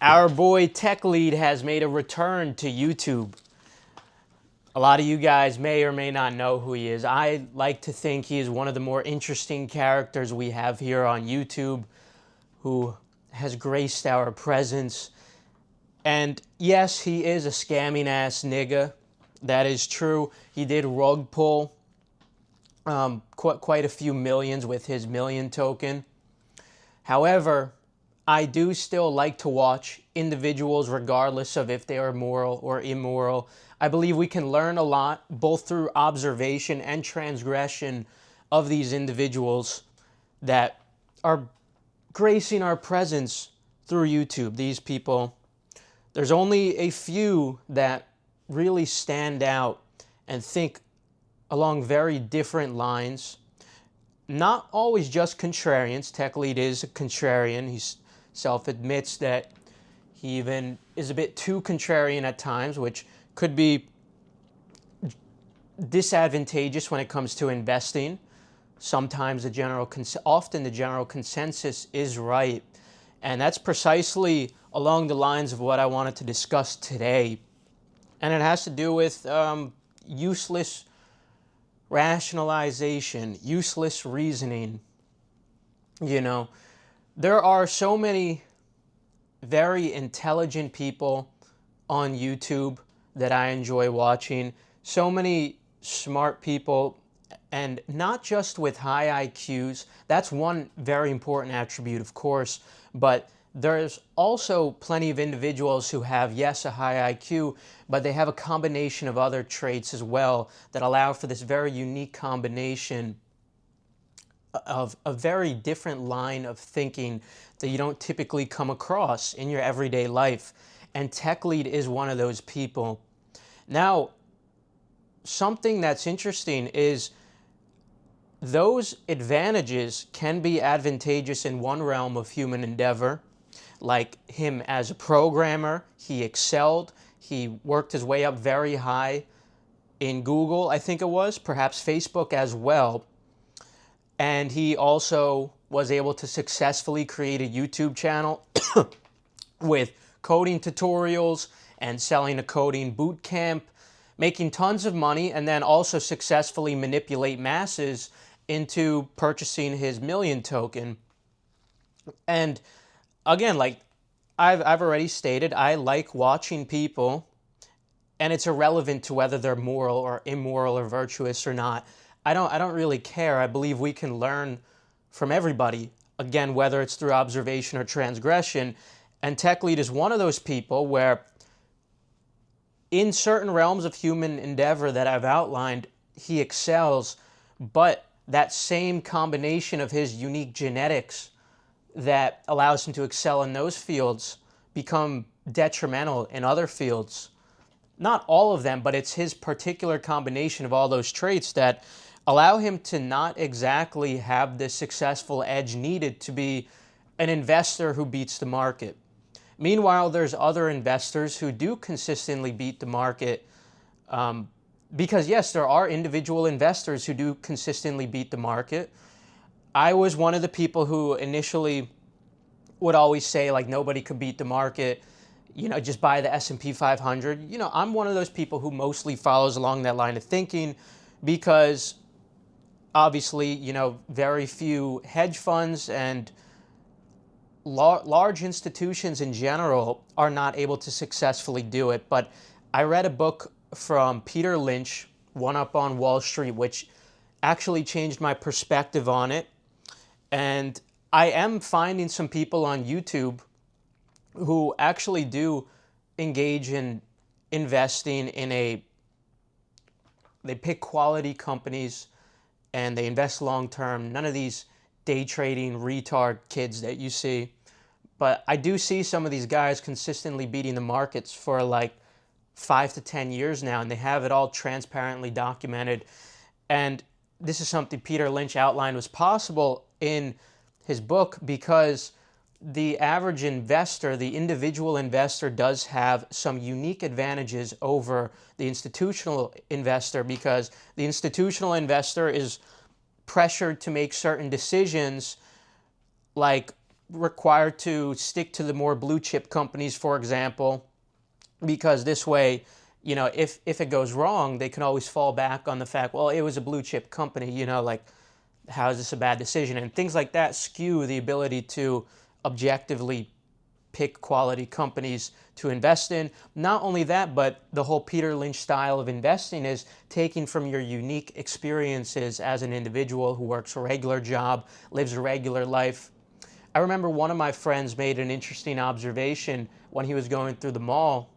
Our boy TechLead has made a return to YouTube. A lot of you guys may or may not know who he is. I like to think he is one of the more interesting characters we have here on YouTube who has graced our presence. And yes, he is a scamming ass nigga. That is true. He did rug pull quite a few millions with his million token. However, I do still like to watch individuals regardless of if they are moral or immoral. I believe we can learn a lot both through observation and transgression of these individuals that are gracing our presence through YouTube. These people, there's only a few that really stand out and think along very different lines. Not always just contrarians. TechLead is a contrarian. He self-admits that he even is a bit too contrarian at times, which could be disadvantageous when it comes to investing. Sometimes often the general consensus is right. And that's precisely along the lines of what I wanted to discuss today. And it has to do with useless rationalization, useless reasoning. You know, there are so many very intelligent people on YouTube that I enjoy watching. So many smart people, and not just with high IQs. That's one very important attribute, of course, but there's also plenty of individuals who have, yes, a high IQ, but they have a combination of other traits as well that allow for this very unique combination of a very different line of thinking that you don't typically come across in your everyday life. And TechLead is one of those people. Now, something that's interesting is those advantages can be advantageous in one realm of human endeavor, like him as a programmer. He excelled. He worked his way up very high in Google, I think it was, perhaps Facebook as well. And he also was able to successfully create a YouTube channel with coding tutorials and selling a coding boot camp, making tons of money, and then also successfully manipulate masses into purchasing his million token. And again, like I've already stated, I like watching people, and it's irrelevant to whether they're moral or immoral or virtuous or not. I don't really care. I believe we can learn from everybody, again, whether it's through observation or transgression. And TechLead is one of those people where in certain realms of human endeavor that I've outlined, he excels, but that same combination of his unique genetics that allows him to excel in those fields become detrimental in other fields. Not all of them, but it's his particular combination of all those traits that allow him to not exactly have the successful edge needed to be an investor who beats the market. Meanwhile, there's other investors who do consistently beat the market because, yes, there are individual investors who do consistently beat the market. I was one of the people who initially would always say, like, nobody could beat the market, you know, just buy the S&P 500. You know, I'm one of those people who mostly follows along that line of thinking because obviously, you know, very few hedge funds and large institutions in general are not able to successfully do it. But I read a book from Peter Lynch, One Up on Wall Street, which actually changed my perspective on it. And I am finding some people on YouTube who actually do engage in investing they pick quality companies and they invest long term. None of these day trading retard kids that you see. But I do see some of these guys consistently beating the markets for like 5 to 10 years now, and they have it all transparently documented. And this is something Peter Lynch outlined was possible in his book because the average investor, the individual investor, does have some unique advantages over the institutional investor because the institutional investor is pressured to make certain decisions like required to stick to the more blue chip companies, for example, because this way, if it goes wrong, they can always fall back on the fact, well, it was a blue chip company, like, how is this a bad decision? And things like that skew the ability to objectively pick quality companies to invest in. Not only that, but the whole Peter Lynch style of investing is taking from your unique experiences as an individual who works a regular job, lives a regular life. I remember one of my friends made an interesting observation when he was going through the mall.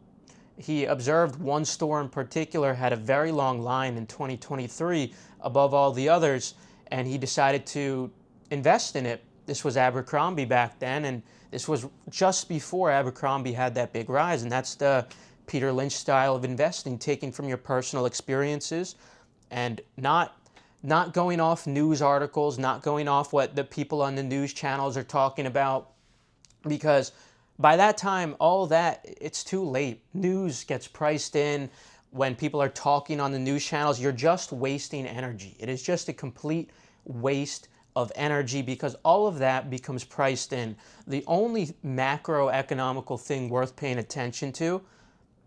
He observed one store in particular had a very long line in 2023 above all the others, and he decided to invest in it. This was Abercrombie back then, and this was just before Abercrombie had that big rise, and that's the Peter Lynch style of investing, taking from your personal experiences and not going off news articles, not going off what the people on the news channels are talking about, because by that time, all that, it's too late. News gets priced in. When people are talking on the news channels, you're just wasting energy. It is just a complete waste of energy because all of that becomes priced in. The only macroeconomical thing worth paying attention to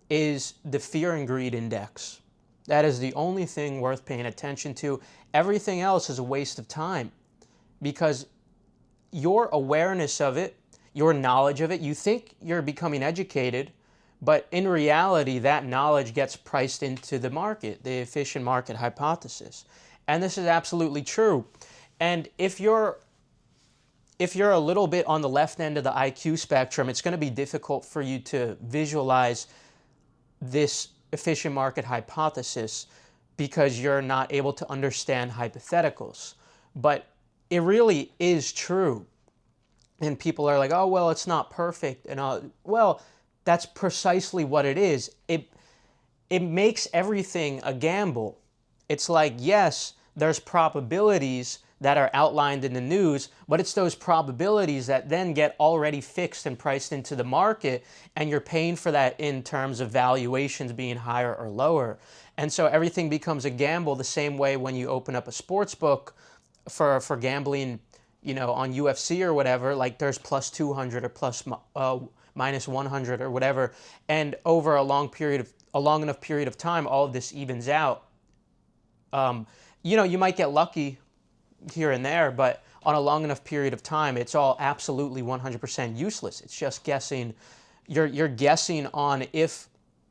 is the fear and greed index. That is the only thing worth paying attention to. Everything else is a waste of time because your awareness of it, your knowledge of it, you think you're becoming educated, but in reality, that knowledge gets priced into the market, the efficient market hypothesis. And this is absolutely true. And if you're a little bit on the left end of the IQ spectrum, it's going to be difficult for you to visualize this efficient market hypothesis because you're not able to understand hypotheticals. But it really is true. And people are like, oh, well, it's not perfect. And well, that's precisely what it is. It makes everything a gamble. It's like, yes, there's probabilities that are outlined in the news, but it's those probabilities that then get already fixed and priced into the market, and you're paying for that in terms of valuations being higher or lower. And so everything becomes a gamble the same way when you open up a sports book for gambling, on UFC or whatever, like there's plus 200 or plus minus 100 or whatever. And over a long enough period of time, all of this evens out. You might get lucky here and there, but on a long enough period of time, it's all absolutely 100% useless. It's just guessing. You're guessing on if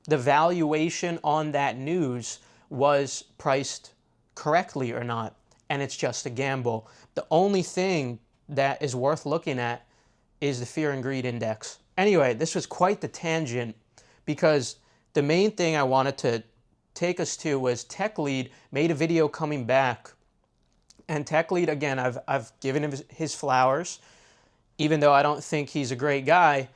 the valuation on that news was priced correctly or not, and it's just a gamble. The only thing that is worth looking at is the fear and greed index. Anyway, this was quite the tangent because the main thing I wanted to take us to was TechLead made a video coming back. And TechLead, again, I've given him his flowers. Even though I don't think he's a great guy,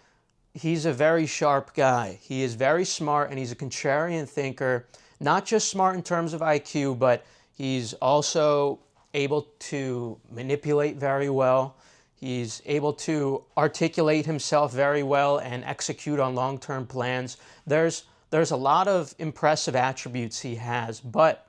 he's a very sharp guy. He is very smart, and he's a contrarian thinker. Not just smart in terms of IQ, but he's also able to manipulate very well. He's able to articulate himself very well and execute on long-term plans. There's a lot of impressive attributes he has, but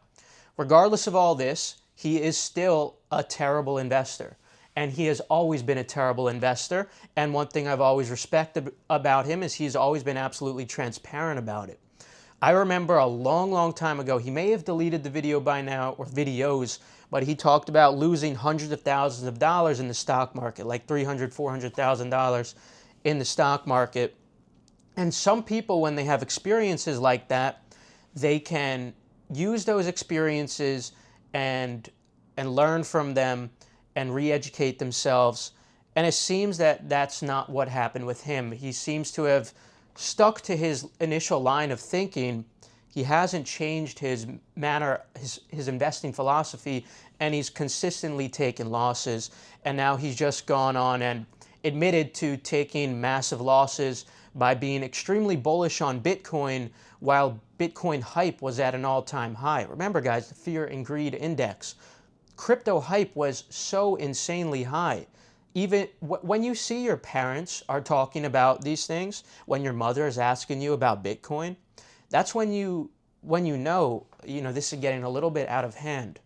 regardless of all this, he is still a terrible investor. And he has always been a terrible investor. And one thing I've always respected about him is he's always been absolutely transparent about it. I remember a long, long time ago, he may have deleted the video by now, or videos, but he talked about losing hundreds of thousands of dollars in the stock market, like $300,000, $400,000 in the stock market. And some people, when they have experiences like that, they can use those experiences and learn from them and re-educate themselves. And it seems that that's not what happened with him. He seems to have stuck to his initial line of thinking. He hasn't changed his manner, his investing philosophy, and he's consistently taken losses. And now he's just gone on and admitted to taking massive losses by being extremely bullish on Bitcoin while Bitcoin hype was at an all-time high. Remember, guys, the fear and greed index. Crypto hype was so insanely high. Even when you see your parents are talking about these things, when your mother is asking you about Bitcoin, that's when you know this is getting a little bit out of hand.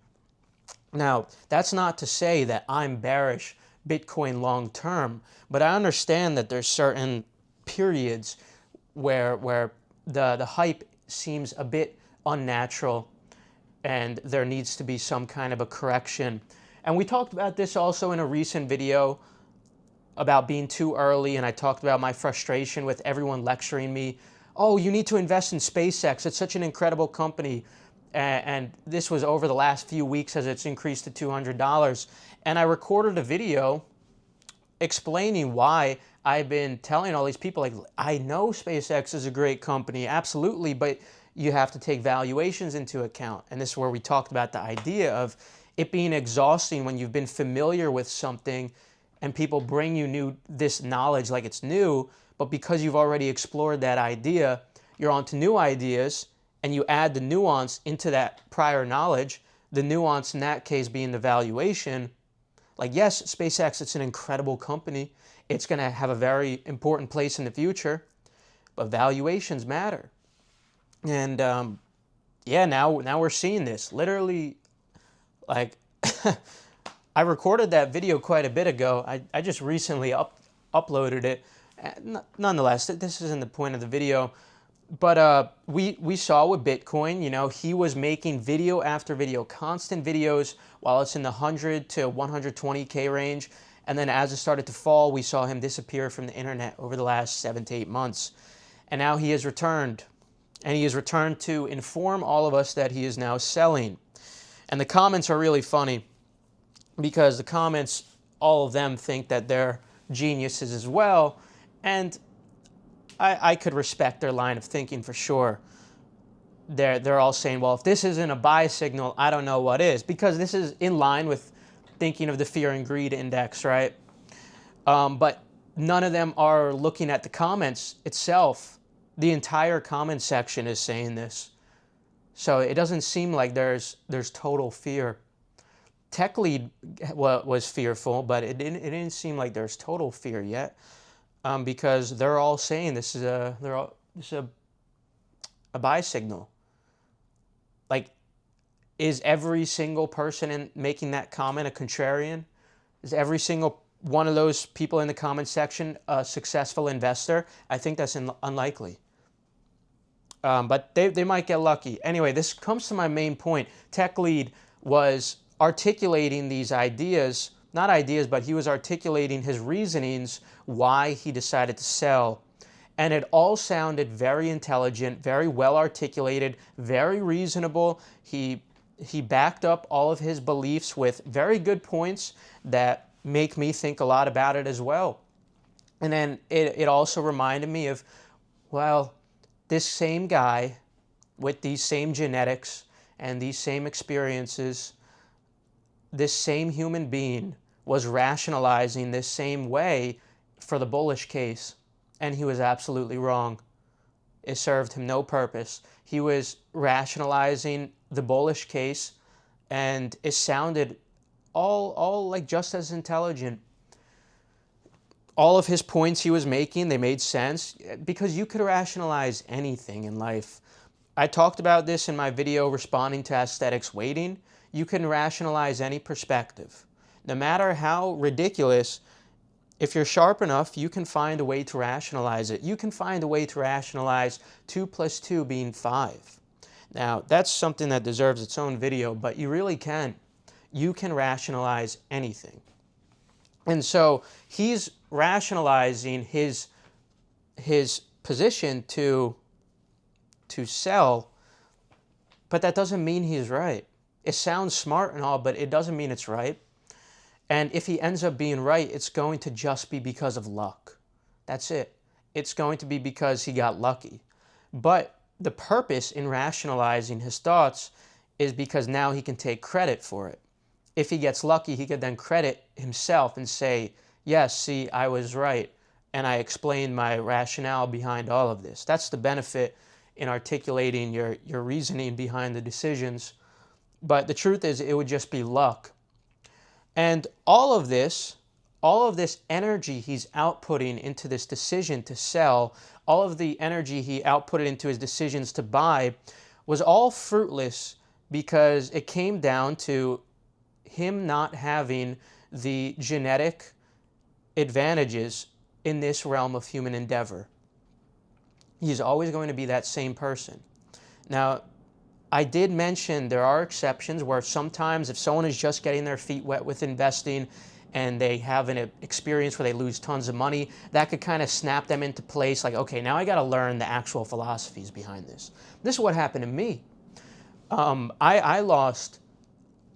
Now, that's not to say that I'm bearish Bitcoin long term, but I understand that there's certain periods where the hype seems a bit unnatural and there needs to be some kind of a correction. And we talked about this also in a recent video about being too early, and I talked about my frustration with everyone lecturing me, oh, you need to invest in SpaceX, it's such an incredible company. And this was over the last few weeks as it's increased to $200. And I recorded a video explaining why I've been telling all these people, like, I know SpaceX is a great company, absolutely, but you have to take valuations into account. And this is where we talked about the idea of it being exhausting when you've been familiar with something and people bring you this knowledge like it's new, but because you've already explored that idea, you're on to new ideas, and you add the nuance into that prior knowledge, the nuance in that case being the valuation. Like, yes, SpaceX, it's an incredible company. It's going to have a very important place in the future, but valuations matter. And yeah, now we're seeing this. Literally, like, I recorded that video quite a bit ago. I just recently uploaded it. Nonetheless, this isn't the point of the video. But we saw with Bitcoin, you know, he was making video after video, constant videos while it's in the 100 to 120K range. And then as it started to fall, we saw him disappear from the internet over the last 7 to 8 months. And now he has returned. And he has returned to inform all of us that he is now selling. And the comments are really funny because the comments, all of them think that they're geniuses as well. And I could respect their line of thinking for sure. They're all saying, well, if this isn't a buy signal, I don't know what is. Because this is in line with thinking of the fear and greed index, right? But none of them are looking at the comments itself. The entire comment section is saying this. So it doesn't seem like there's total fear. TechLead was fearful, but it didn't seem like there's total fear yet. Because they're all saying this is a buy signal. Like, is every single person making that comment a contrarian? Is every single one of those people in the comment section a successful investor? I think that's unlikely. But they might get lucky. Anyway, this comes to my main point. TechLead was articulating these ideas, not ideas, but he was articulating his reasonings why he decided to sell. And it all sounded very intelligent, very well articulated, very reasonable. He backed up all of his beliefs with very good points that make me think a lot about it as well. And then it also reminded me of, well, this same guy with these same genetics and these same experiences, this same human being was rationalizing this same way for the bullish case, and he was absolutely wrong. It served him no purpose. He was rationalizing the bullish case, and it sounded all like just as intelligent. All of his points he was making, they made sense, because you could rationalize anything in life. I talked about this in my video responding to aesthetics waiting. You can rationalize any perspective. No matter how ridiculous, if you're sharp enough, you can find a way to rationalize it. You can find a way to rationalize 2 plus 2 being 5. Now, that's something that deserves its own video, but you really can. You can rationalize anything. And so he's rationalizing his position to sell, but that doesn't mean he's right. It sounds smart and all, but it doesn't mean it's right. And if he ends up being right, it's going to just be because of luck. That's it. It's going to be because he got lucky. But the purpose in rationalizing his thoughts is because now he can take credit for it. If he gets lucky, he could then credit himself and say, yes, see, I was right, and I explained my rationale behind all of this. That's the benefit in articulating your reasoning behind the decisions. But the truth is, it would just be luck. And all of this energy he's outputting into this decision to sell, all of the energy he outputted into his decisions to buy, was all fruitless because it came down to him not having the genetic advantages in this realm of human endeavor. He's always going to be that same person. Now, I did mention there are exceptions where sometimes if someone is just getting their feet wet with investing and they have an experience where they lose tons of money, that could kind of snap them into place like, okay, now I got to learn the actual philosophies behind this. This is what happened to me. I lost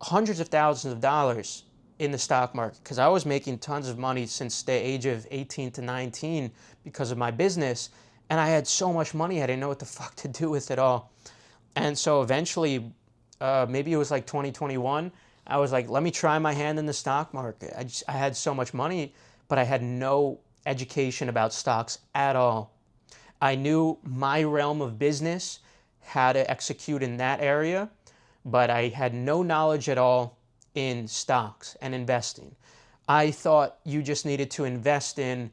hundreds of thousands of dollars in the stock market because I was making tons of money since the age of 18 to 19 because of my business, and I had so much money I didn't know what the fuck to do with it all. And so eventually, maybe it was like 2021, I was like, let me try my hand in the stock market. I had so much money, but I had no education about stocks at all. I knew my realm of business, how to execute in that area, but I had no knowledge at all in stocks and investing. I thought you just needed to invest in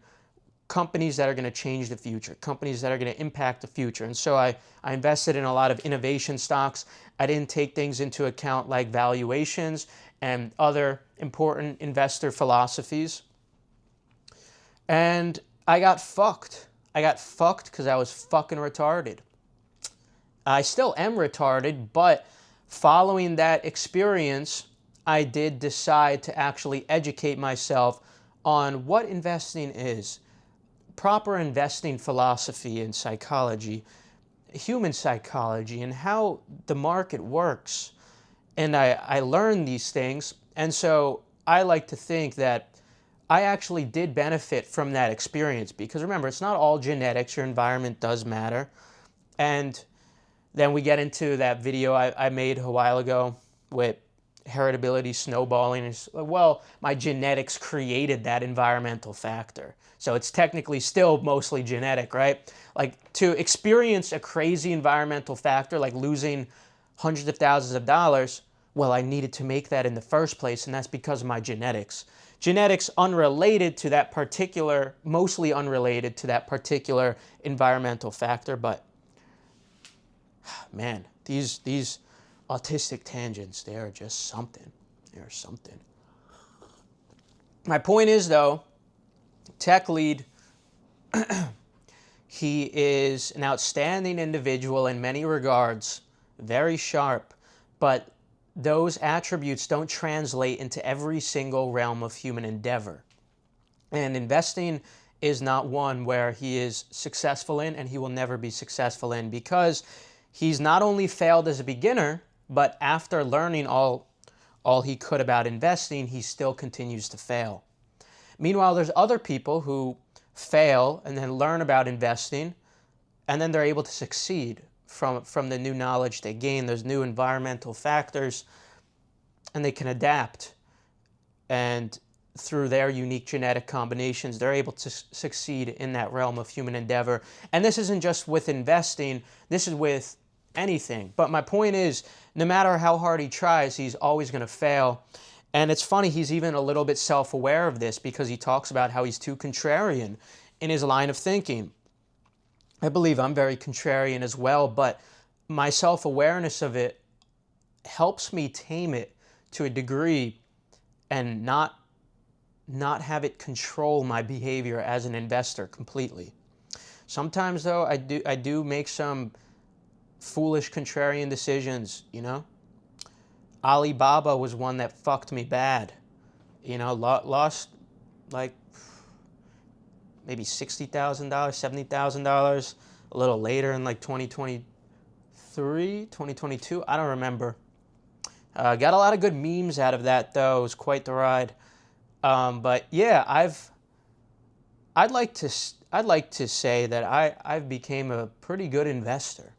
companies that are going to change the future, companies that are going to impact the future. And so I invested in a lot of innovation stocks. I didn't take things into account like valuations and other important investor philosophies. And I got fucked. I got fucked because I was fucking retarded. I still am retarded, but following that experience, I did decide to actually educate myself on what investing is, proper investing philosophy and psychology, human psychology, and how the market works. And I learned these things. And so I like to think that I actually did benefit from that experience because remember, it's not all genetics. Your environment does matter. And then we get into that video I made a while ago with heritability snowballing. It's, well, my genetics created that environmental factor. So it's technically still mostly genetic, right? Like to experience a crazy environmental factor like losing hundreds of thousands of dollars, well, I needed to make that in the first place, and that's because of my genetics. Genetics unrelated to that particular, mostly unrelated to that particular environmental factor, but man, these autistic tangents, they are just something. They are something. My point is, though, TechLead, he is an outstanding individual in many regards, very sharp, but those attributes don't translate into every single realm of human endeavor. And investing is not one where he is successful in and he will never be successful in because he's not only failed as a beginner, but after learning all he could about investing, he still continues to fail. Meanwhile, there's other people who fail and then learn about investing, and then they're able to succeed from the new knowledge they gain. There's new environmental factors, and they can adapt. And through their unique genetic combinations, they're able to succeed in that realm of human endeavor. And this isn't just with investing, this is with anything. But my point is, no matter how hard he tries, he's always going to fail. And it's funny, he's even a little bit self-aware of this because he talks about how he's too contrarian in his line of thinking. I believe I'm very contrarian as well, but my self-awareness of it helps me tame it to a degree and not have it control my behavior as an investor completely. Sometimes, though, I do make some foolish contrarian decisions, you know? Alibaba was one that fucked me bad. You know, lost like maybe $60,000, $70,000 a little later in like 2023, 2022. I don't remember. Got a lot of good memes out of that, though. It was quite the ride. But yeah, I'd like to say that I've became a pretty good investor.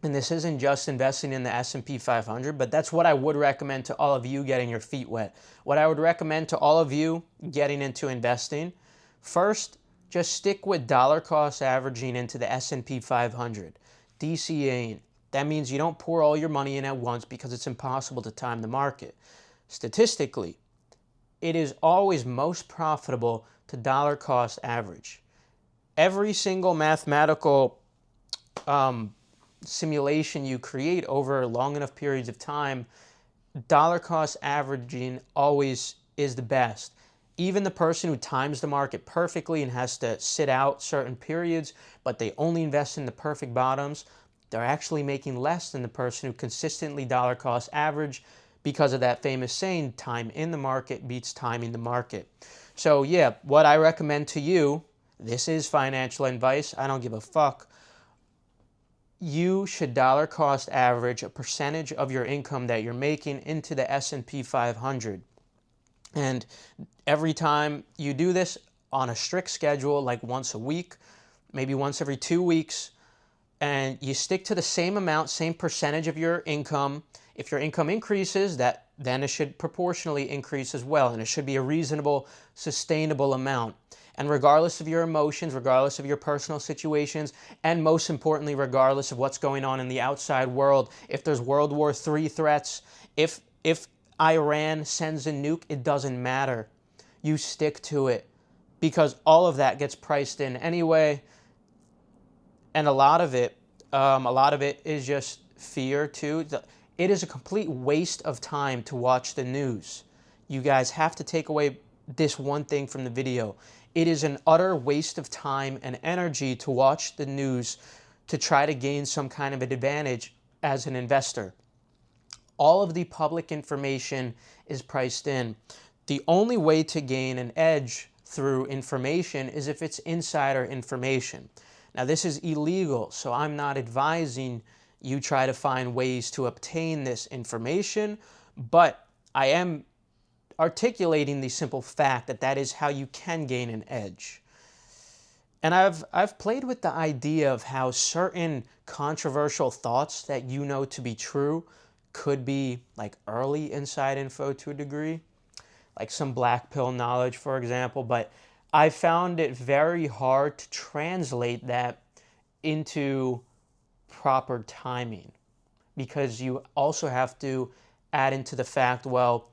And this isn't just investing in the S&P 500, but that's what I would recommend to all of you getting your feet wet. What I would recommend to all of you getting into investing, first, just stick with dollar cost averaging into the S&P 500, DCAing. That means you don't pour all your money in at once because it's impossible to time the market. Statistically, it is always most profitable to dollar cost average. Every single mathematical simulation you create over long enough periods of time, dollar cost averaging always is the best. Even the person who times the market perfectly and has to sit out certain periods, but they only invest in the perfect bottoms, they're actually making less than the person who consistently dollar cost average, because of that famous saying, time in the market beats timing the market. So yeah, what I recommend to you, this is financial advice, I don't give a fuck. You should dollar cost average a percentage of your income that you're making into the S&P 500. And every time you do this on a strict schedule, like once a week, maybe once every 2 weeks, and you stick to the same amount, same percentage of your income. If your income increases, then it should proportionally increase as well, and it should be a reasonable, sustainable amount. And regardless of your emotions, regardless of your personal situations, and most importantly, regardless of what's going on in the outside world, if there's World War III threats, if Iran sends a nuke, it doesn't matter. You stick to it, because all of that gets priced in anyway. And a lot of it is just fear too. It is a complete waste of time to watch the news. You guys have to take away this one thing from the video. It is an utter waste of time and energy to watch the news to try to gain some kind of an advantage as an investor. All of the public information is priced in. The only way to gain an edge through information is if it's insider information. Now, this is illegal, so I'm not advising you try to find ways to obtain this information, but I am articulating the simple fact that that is how you can gain an edge. And I've played with the idea of how certain controversial thoughts that you know to be true could be like early inside info to a degree, like some black pill knowledge, for example, but I found it very hard to translate that into proper timing, because you also have to add into the fact, well,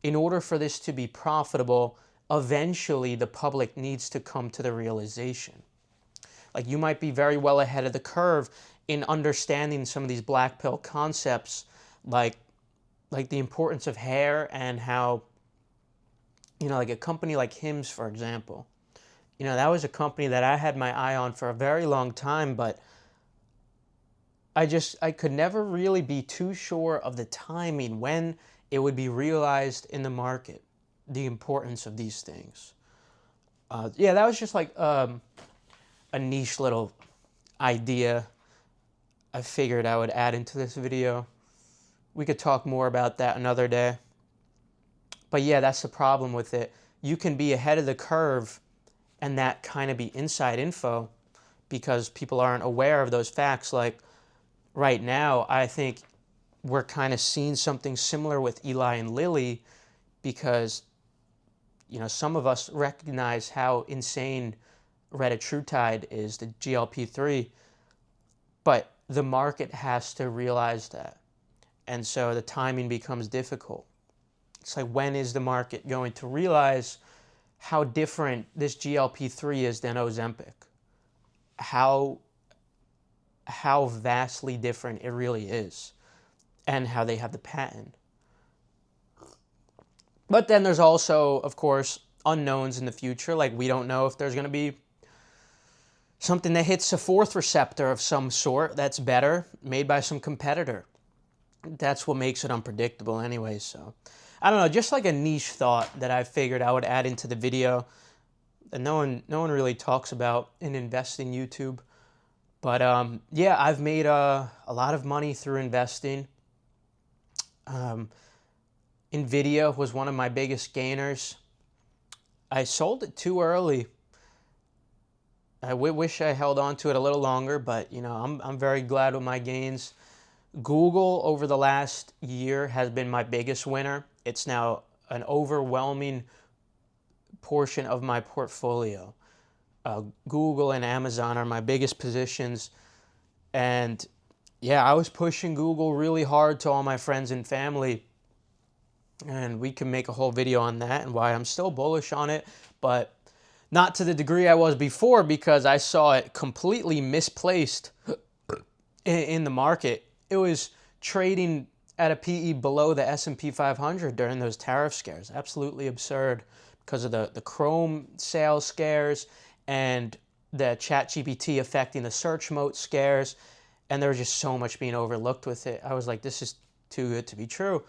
in order for this to be profitable, eventually the public needs to come to the realization. Like, you might be very well ahead of the curve in understanding some of these black pill concepts, like the importance of hair, and how, like a company like Hims, for example. That was a company that I had my eye on for a very long time, but I could never really be too sure of the timing when it would be realized in the market, the importance of these things. Yeah, that was just like a niche little idea I figured I would add into this video. We could talk more about that another day. But yeah, that's the problem with it. You can be ahead of the curve and that kind of be inside info because people aren't aware of those facts. Like right now, I think we're kind of seeing something similar with Eli and Lilly, because some of us recognize how insane retatrutide is, the GLP-3, but the market has to realize that. And so the timing becomes difficult. It's like, when is the market going to realize how different this GLP-3 is than Ozempic? How vastly different it really is, and how they have the patent. But then there's also, of course, unknowns in the future. Like, we don't know if there's going to be something that hits a fourth receptor of some sort that's better, made by some competitor. That's what makes it unpredictable anyway. So I don't know, just like a niche thought that I figured I would add into the video that no one really talks about in investing YouTube. But yeah, I've made a lot of money through investing. Nvidia was one of my biggest gainers. I sold it too early. I wish I held on to it a little longer, but I'm very glad with my gains. Google over the last year has been my biggest winner. It's now an overwhelming portion of my portfolio. Google and Amazon are my biggest positions. And yeah, I was pushing Google really hard to all my friends and family. And we can make a whole video on that and why I'm still bullish on it, but not to the degree I was before, because I saw it completely misplaced in the market. It was trading at a PE below the S&P 500 during those tariff scares. Absolutely absurd because of the Chrome sales scares and the ChatGPT affecting the search moat scares. And there was just so much being overlooked with it. I was like, this is too good to be true.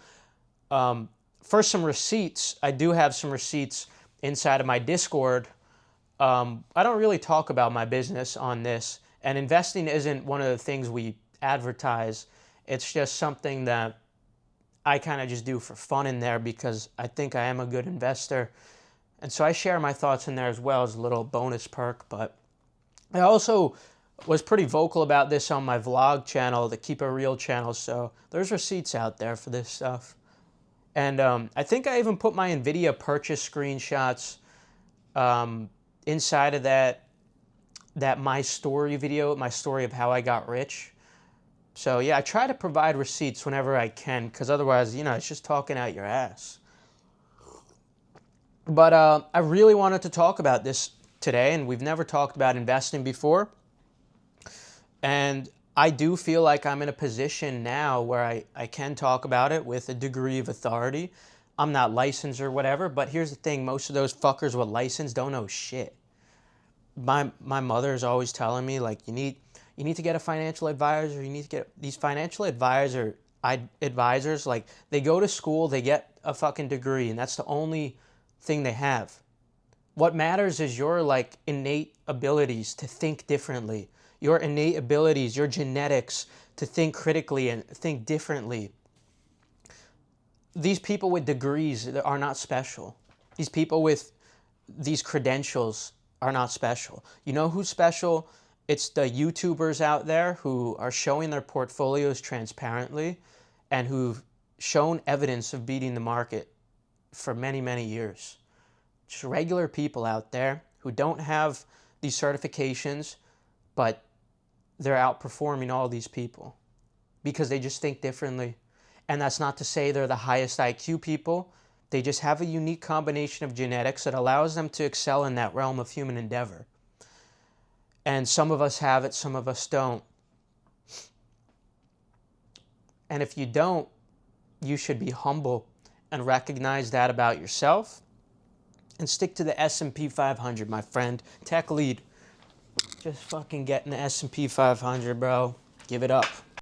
For some receipts, I do have some receipts inside of my Discord. I don't really talk about my business on this, and investing isn't one of the things we advertise. It's just something that I kind of just do for fun in there because I think I am a good investor. And so I share my thoughts in there as well as a little bonus perk. But I also was pretty vocal about this on my vlog channel, the Keep It Real channel. So there's receipts out there for this stuff. And I think I even put my NVIDIA purchase screenshots inside of that my story video, my story of how I got rich. So yeah, I try to provide receipts whenever I can, because otherwise, it's just talking out your ass. But I really wanted to talk about this today, and we've never talked about investing before. And I do feel like I'm in a position now where I can talk about it with a degree of authority. I'm not licensed or whatever, but here's the thing. Most of those fuckers with license don't know shit. My mother is always telling me, like, you need to get a financial advisor. You need to get these financial advisors, like, they go to school, they get a fucking degree, and that's the only thing they have. What matters is your, like, innate abilities to think differently, your innate abilities, your genetics to think critically and think differently. These people with degrees are not special. These people with these credentials are not special. You know who's special? It's the YouTubers out there who are showing their portfolios transparently and who've shown evidence of beating the market for many, many years. Just regular people out there who don't have these certifications, but they're outperforming all these people because they just think differently. And that's not to say they're the highest IQ people. They just have a unique combination of genetics that allows them to excel in that realm of human endeavor. And some of us have it, some of us don't. And if you don't, you should be humble and recognize that about yourself and stick to the S&P 500, my friend. TechLead. Just fucking get in the S&P 500, bro. Give it up.